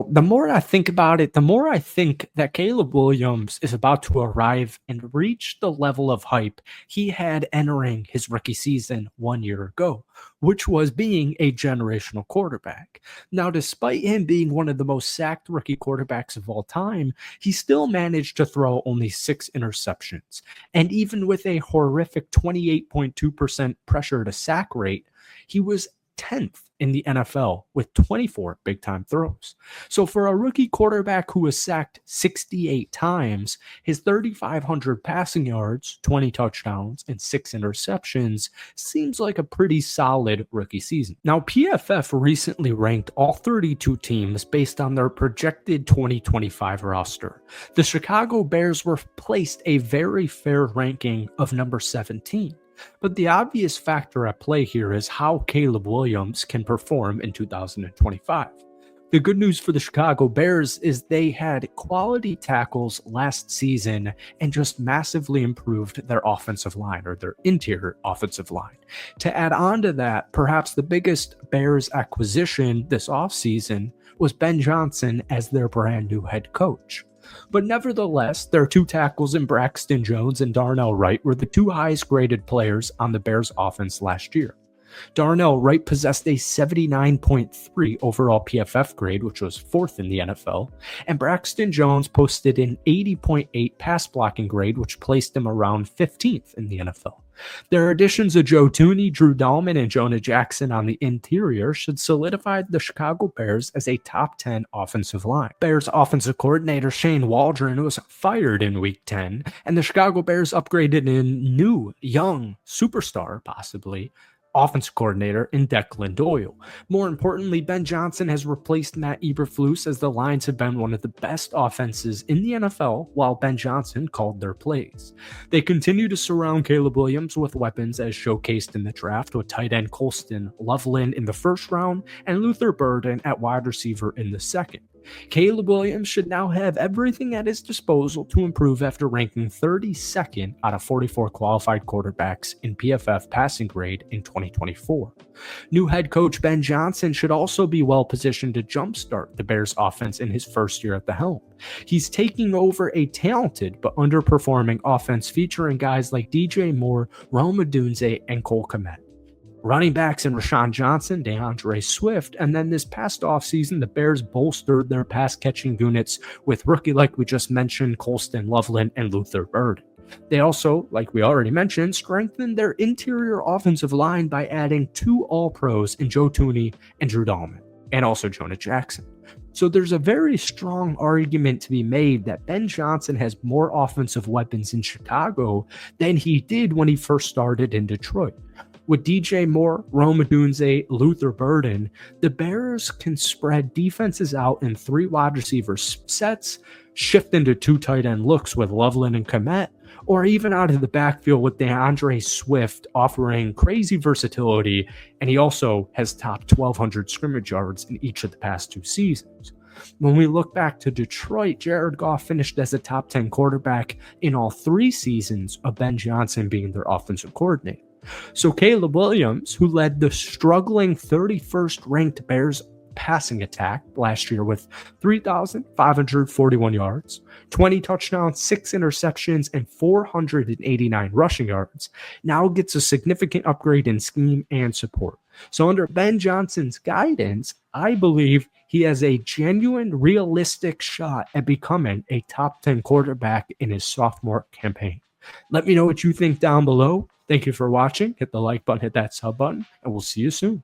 The more I think about it, the more I think that Caleb Williams is about to arrive and reach the level of hype he had entering his rookie season 1 year ago, which was being a generational quarterback. Now, despite him being one of the most sacked rookie quarterbacks of all time, he still managed to throw only 6 interceptions. And even with a horrific 28.2% pressure to sack rate, he was 10th in the NFL with 24 big time throws. So for a rookie quarterback who was sacked 68 times, his 3,500 passing yards, 20 touchdowns, and 6 interceptions seems like a pretty solid rookie season. Now, PFF recently ranked all 32 teams based on their projected 2025 roster. The Chicago Bears were placed a very fair ranking of number 17. But the obvious factor at play here is how Caleb Williams can perform in 2025. The good news for the Chicago Bears is they had quality tackles last season and just massively improved their offensive line, or their interior offensive line. To add on to that, perhaps the biggest Bears acquisition this offseason was Ben Johnson as their brand new head coach. But nevertheless, their two tackles in Braxton Jones and Darnell Wright were the two highest graded players on the Bears offense last year. Darnell Wright possessed a 79.3 overall PFF grade, which was fourth in the NFL, and Braxton Jones posted an 80.8 pass blocking grade, which placed him around 15th in the NFL. Their additions of Joe Thuney, Drew Dalman, and Jonah Jackson on the interior should solidify the Chicago Bears as a top 10 offensive line. Bears offensive coordinator Shane Waldron was fired in Week 10, and the Chicago Bears upgraded a new, young superstar, possibly, offensive coordinator in Declan Doyle. More importantly, Ben Johnson has replaced Matt Eberflus as the Lions have been one of the best offenses in the NFL while Ben Johnson called their plays. They continue to surround Caleb Williams with weapons as showcased in the draft, with tight end Colston Loveland in the first round and Luther Burden at wide receiver in the second. Caleb Williams should now have everything at his disposal to improve after ranking 32nd out of 44 qualified quarterbacks in PFF passing grade in 2024. New head coach Ben Johnson should also be well positioned to jumpstart the Bears offense in his first year at the helm. He's taking over a talented but underperforming offense featuring guys like DJ Moore, Rome Odunze, and Cole Kmet. Running backs in Rashawn Johnson, DeAndre Swift, and then this past offseason, the Bears bolstered their pass-catching units with rookie, like we just mentioned, Colston Loveland and Luther Burden. They also, like we already mentioned, strengthened their interior offensive line by adding two All-Pros in Joe Thuney and Drew Dalman, and also Jonah Jackson. So there's a very strong argument to be made that Ben Johnson has more offensive weapons in Chicago than he did when he first started in Detroit. With DJ Moore, Rome Odunze, Luther Burden, the Bears can spread defenses out in three wide receiver sets, shift into two tight end looks with Loveland and Kmet, or even out of the backfield with DeAndre Swift offering crazy versatility, and he also has topped 1,200 scrimmage yards in each of the past two seasons. When we look back to Detroit, Jared Goff finished as a top 10 quarterback in all three seasons of Ben Johnson being their offensive coordinator. So Caleb Williams, who led the struggling 31st ranked Bears passing attack last year with 3,541 yards, 20 touchdowns, 6 interceptions, and 489 rushing yards, now gets a significant upgrade in scheme and support. So under Ben Johnson's guidance, I believe he has a genuine, realistic shot at becoming a top 10 quarterback in his sophomore campaign. Let me know what you think down below. Thank you for watching. Hit the like button, hit that sub button, and we'll see you soon.